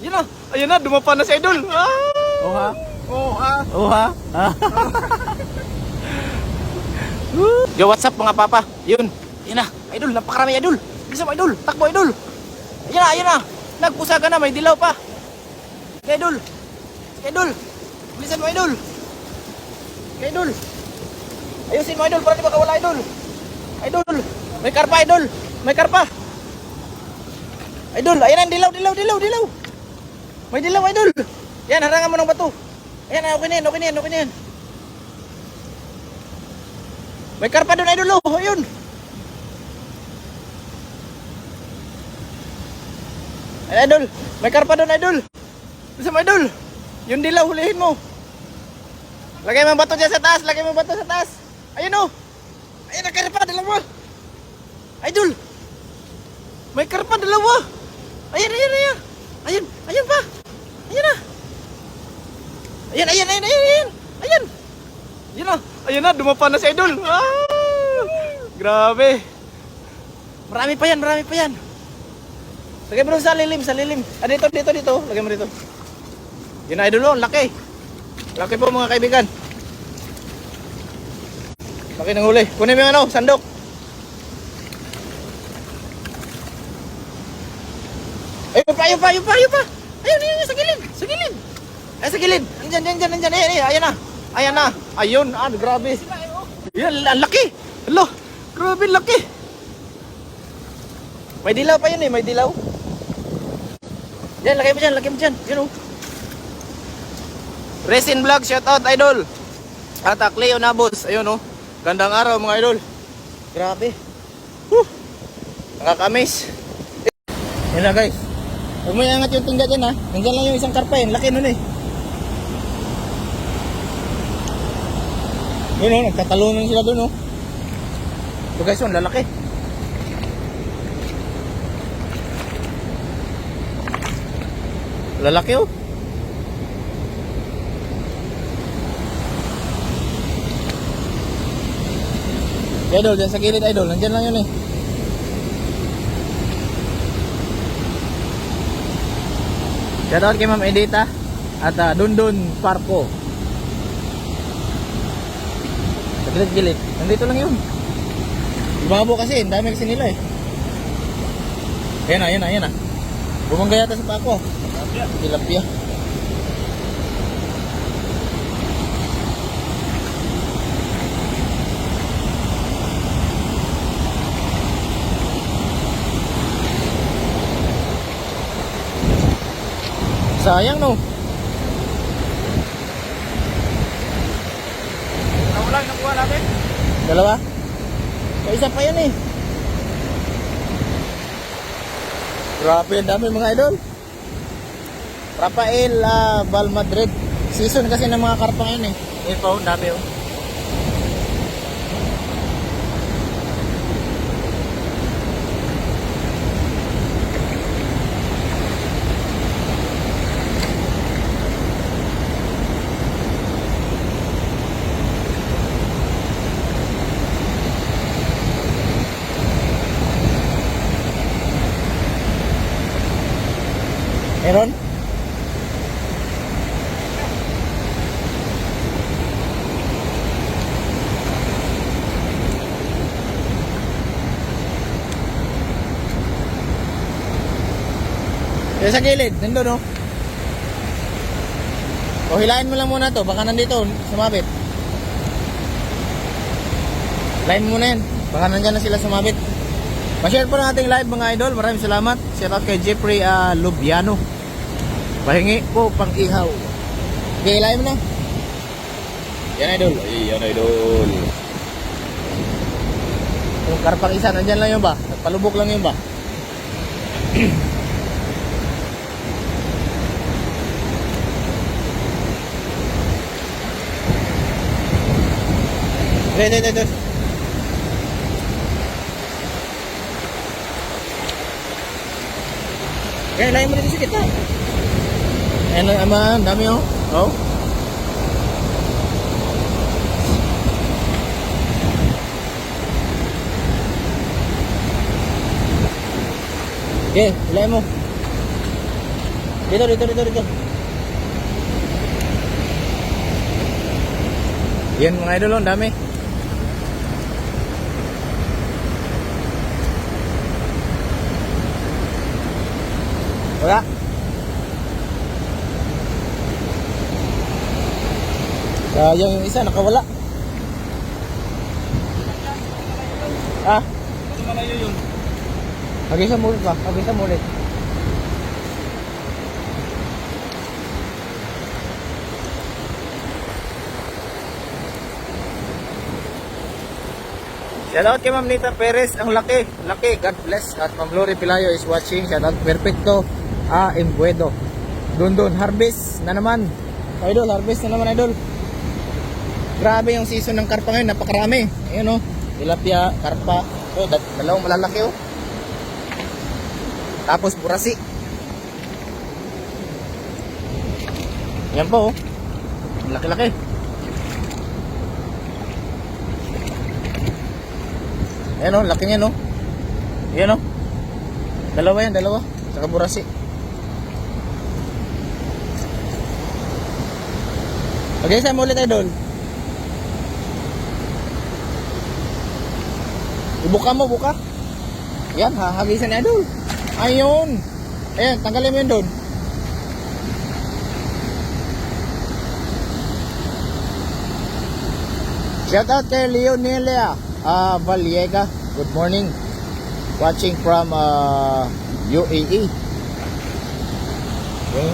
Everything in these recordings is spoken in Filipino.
Yun na. Ayun na, dumapa na si Idol. Ah! Oh ha? Oh, ah. Oh ha? Yo, what's up mga papa? Yun. Yun na. Idol, napakarami Idol. Bilisan mo Idol. Takbo Idol. Ayun na, ayun na. Nagpusaga na, may dilaw pa. Sige Idol. Sige Idol. Bilisan mo Idol. Sige Idol. Ayusin mo Idol para di makawala Idol. Idol. May karpa Idol. May karpa. Idol, ayan ang dilaw. May dilaw Idol. Yan, harangan mo ng bato. Ayan, okay na yan. May karpa doon Idol, oh, ayun. Ay, Idol, may karpa doon Idol. Bisa mo Idol. Yung dilaw, hulihin mo. Lagay mo ang bato dyan sa taas, Ayun oh. Ayun ang karpa, dalawa. Idol. May karpa, dalawa. Ayun pa. Ayun na. Ayun. Yun na. Ayun na, dumapa na si Idol. Ah! Grabe. Marami pa yan. Lagay mo doon sa lilim. Ah, dito. Lagay mo dito. Yun na Idol, oh, laki. Laki po mga kaibigan. Laki ng huli. Kunin mo yung ano, sandok. Ayun pa. Ayun, sa gilid. Ay, sa gilid. Andyan. Ayan na. Ayun, grabe. Yan, laki. Alo, grabe, laki. May dilaw pa yun may dilaw. Yan, lagay mo dyan. Yun oh. Resin Vlog, shout out Idol. At Cleo Nabos, ayun oh. Gandang araw mga Idol. Grabe. Nakaka-amaze. Yan na guys. Huwag mo iangat yung tingga dyan ha. Nandyan lang yung isang karpa yun. Laki nun eh. Yun o, nagtatalunan sila dun o. So guys, yun, lalaki. Lalaki o. Idol, dyan sa gilid Idol. Nandyan lang yun eh. Shoutout kay Ma'am Edita at Dundun Parko. Sa gilid. Nandito lang yun. Ibabo kasi, dami kasi nila eh. Ayan na. Bumangga yata sa pako. Tilapia. Sayang no. Lang nakuha natin. Dalawa? Isa pa yan eh. Grabe, ang dami mga Idol. Rafael Valmadrid. Season kasi ng mga karpa ngayon eh. Ito, ang dami oh. Meron? Kaya sa gilid, nandun no? O hilahin mo lang muna to, baka nandito, sumabit. Hilahin mo muna yan, baka nandyan na sila sumabit. Pa-share po ng ating live mga Idol, maraming salamat. Shout out kay Jeffrey Lubiano. Pahingi po pang ihaw. Okay, hilahin mo na. Yan Idol. Yan Idol. Yung karpang isa, nandyan lang yun ba? Palubok lang yun ba? Ito. Kaya hilahin mo dito sa kita. Ayan lang aman, dami oh. Oh. Okay, hilahin mo. Dito. Yan mga idol, ang dami. Wala. Yung isa nakawala. Ah? Malayo yun. Hagisan mo ulit ba? Hagisan mo ulit. Shoutout kay Ma'am Nita Perez. Ang laki. God bless. At Ma'am Lori Pilayo is watching. Shoutout. Perfecto. Embuedo. Dundun. Harvest na naman. Idol, harvest na naman, idol. Grabe yung season ng karpa ngayon. Napakarami. Ayun, oh. Tilapia, karpa. Oh, dalawang malalaki, oh. Tapos burasi. Yan po, oh. Laki-laki. Ayan, oh. Laki niya, no. Ayan, oh. Dalawa. Saka burasi. Okay, saan mo ulit, idol? Buka. Yan, hahagisan ni idol. Ayun. Ayan, tanggalin mo yun doon. Shout out kay Leonelia Valiega. Good morning. Watching from UAE. Okay.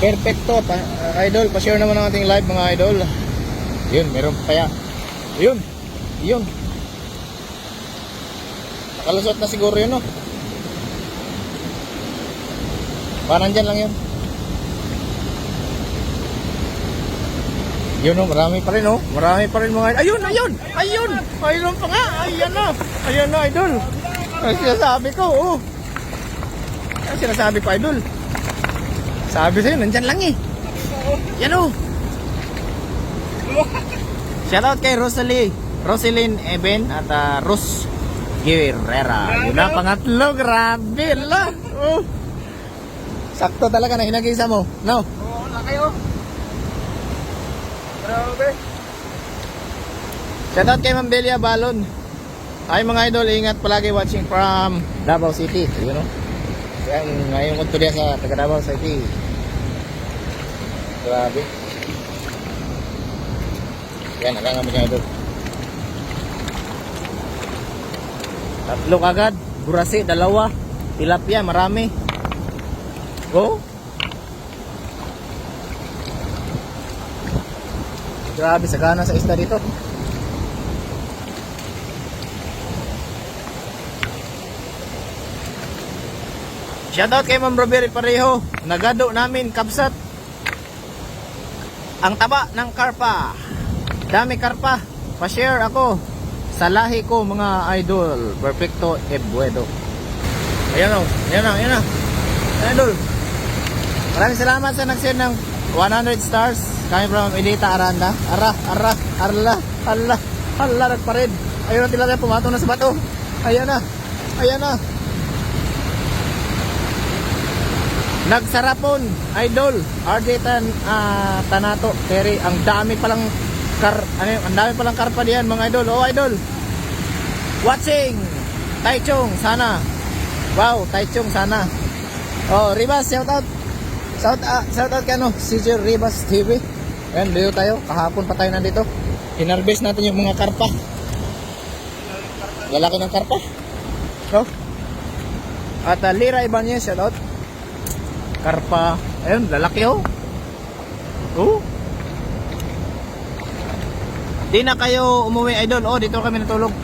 Perfecto, idol, pa-share naman ang ating live mga idol. Yun, meron pa kaya. Yun. Nakalusot na siguro yun, no? Parang dyan lang yun. Yun, no, marami pa rin, no? Marami pa rin mga idol. Ayun! Ayun pa nga! Ayan na, idol. Ang sinasabi ko, oh. Ang sinasabi ko, idol. Sabi sa'yo, nandyan lang eh. Yan o. Shoutout kay Rosalyn Eben at Ros Guerrera. Yun na, pangatlo. Grabe lang. Oh. Sakto talaga na hinagisa mo. No? Oo, laki oh. Grabe. Shoutout kay Mambelia Balon. Ay mga idol, ingat palagi watching from Davao City. Yun o. Ngayon ko tuloy sa taga Davao City. Grabe. Yan, alangan mo niya idol. Tatlo kagad. Burasi, dalawa. Tilapia, marami. Go. Grabe, sagana sa isda dito. Shoutout kay Ma'am Robert Pareho. Nagado namin kabsat. Ang taba ng karpa. Dami karpa. Pa-share ako sa lahi ko mga idol. Perfecto Embuedo. Ayan o. Ayan na. Idol. Maraming salamat sa nag-send ng 100 stars. Kami from Edita Aranda. Ala, nagpared. Ayun na tilapia, pumatong na sa bato. Ayan na. Nagsarapon, idol. RJ Tanato, Terry. Ang dami palang karpa diyan mga idol. Oh, idol. Watching. Taichung sana. Wow, Taichung sana. Oh, Ribas, shout out kay CJ Ribas TV. Ayan, dito tayo. Kahapon pa tayo nandito. Hinarvest natin yung mga karpa. Lalaki ng karpa. No? At Lira Ibanez, shout out. Karpa. Ayun, lalaki oh. Oh. Di na kayo umuwi, idol. Oh, dito kami natulog.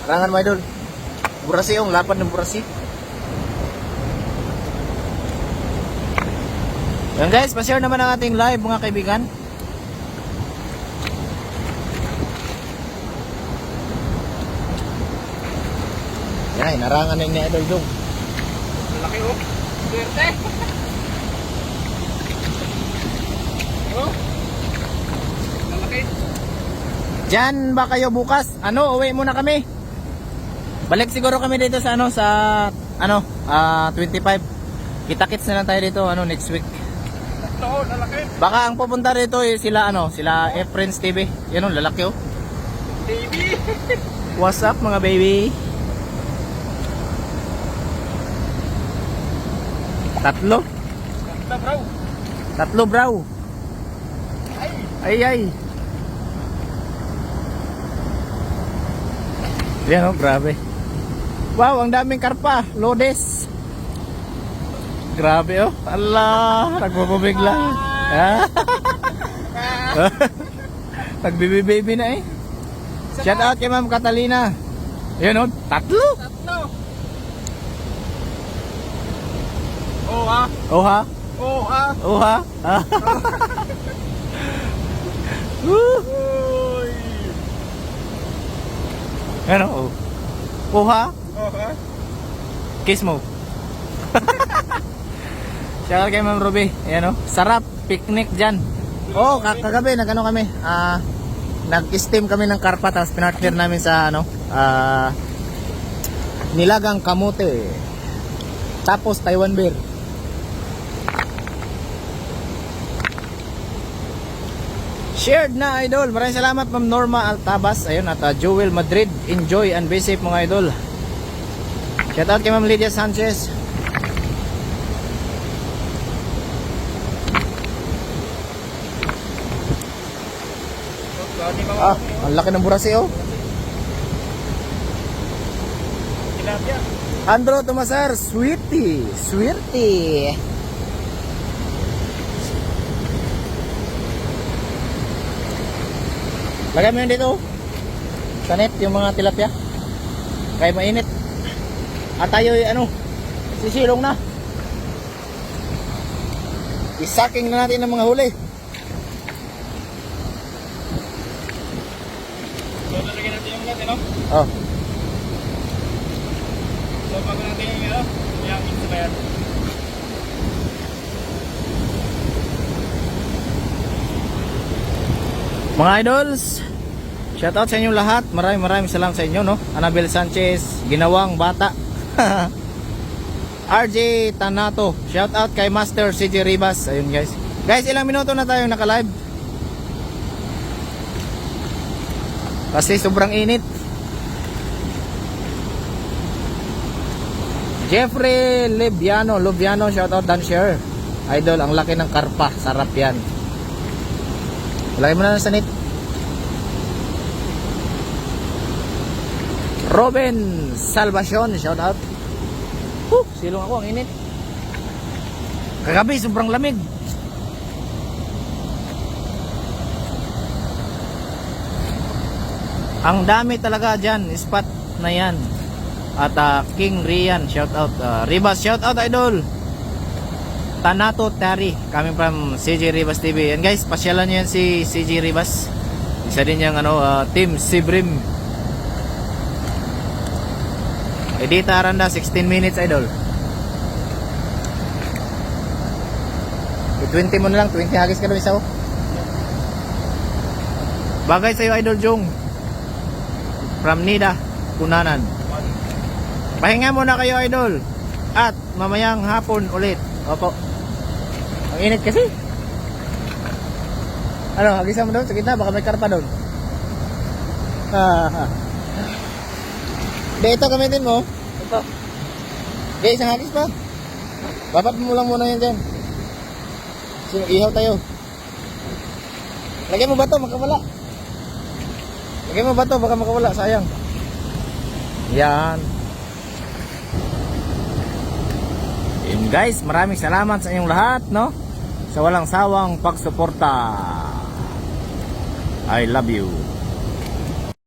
Rangan mo, idol. Burasi yung lapad ng burasi. Yan guys, pa-share naman ang ating live mga kaibigan. Yan, narangan na yung idol dong. Laki oh. Swerte. Oh. Laki. Diyan ba kayo bukas? Ano, uwi muna kami. Balik siguro kami dito sa ano, sa 25. Kita-kits na lang tayo dito next week. Tatlo, lalaki. Baka ang pupunta rito sila sila Friends TV. Yan lalaki oh. Baby. What's up mga baby? Tatlo Tatlo, bro. Tatlo bro. Ay. Yan grabe. Wow, ang daming karpa. Lodes. Grabe Allah, nagbububigla. Nagbibi-baby na eh. Shout out kay Ma'am Catalina. Yan tatlo. Tatlo. Oh ha. Oh ha? Oh ha. Oh ha? Uy. Ano? Oh ha? Oh ha. Kiss mo. Shout out kay Ma'am Ruby. Ayan sarap picnic dyan. Oh, kagabi nagano kami. Nag-steam kami ng karpa tapos pinartner namin sa nilagang kamote. Tapos Taiwan beer. Shared na idol. Maraming salamat Ma'am Norma Altabas. Ayun at Joel Madrid. Enjoy and be safe mga idol. Shout out kay Ma'am Lydia Sanchez. Ang laki ng burasi Tilapia. Andro Tomasar, sweetie. Lagay mo yun dito. Sa net, yung mga tilapia. Kaya mainit. At tayo sisilong na. Isaking na natin ang mga huli. So, lalagyan natin yung lahat, Oh. So, bago natin yung isa ba yan? Mga idols, shout out sa inyong lahat. Maraming salamat sa inyo Anabel Sanchez, ginawang bata. RJ Tanato, shout out kay Master CJ Ribas. Ayun guys. Guys, ilang minuto na tayo naka-live? Kasi sobrang init. Jeffrey Loviano, shout out Dan Share. Idol, ang laki ng karpa, sarap yan. Lagay mo na sa net. Robin Salvacion, shout out. Silong ako, ang init. Kagabi, sobrang lamig. Ang dami talaga dyan, spot na yan. At King Rian, shout out. Ribas, shout out idol. Tanato Tari, coming from CJ Ribas TV. Yan guys, pasyalan nyo yan si CJ Ribas. Isa din yung team Sibrim. Edita Aranda, 16 minutes idol. 20 mo na lang, 20 hagis ka daw isa Bagay sa'yo idol Jong. From Nida, Kunanan. Pahinga muna kayo idol. At mamayang hapon ulit. Opo. Ang init kasi. Hagisan mo doon sa gitna, baka may karpa doon. Ito gamitin mo. Ito. Isang hagis pa. Babat mo lang muna yan dyan. Ihaw tayo. Lagyan mo ba ito? Makawala. Lagyan mo ba ito? Baka makawala. Sayang. Yan. Yun guys, maraming salamat sa inyong lahat sa walang sawang pagsuporta. I love you.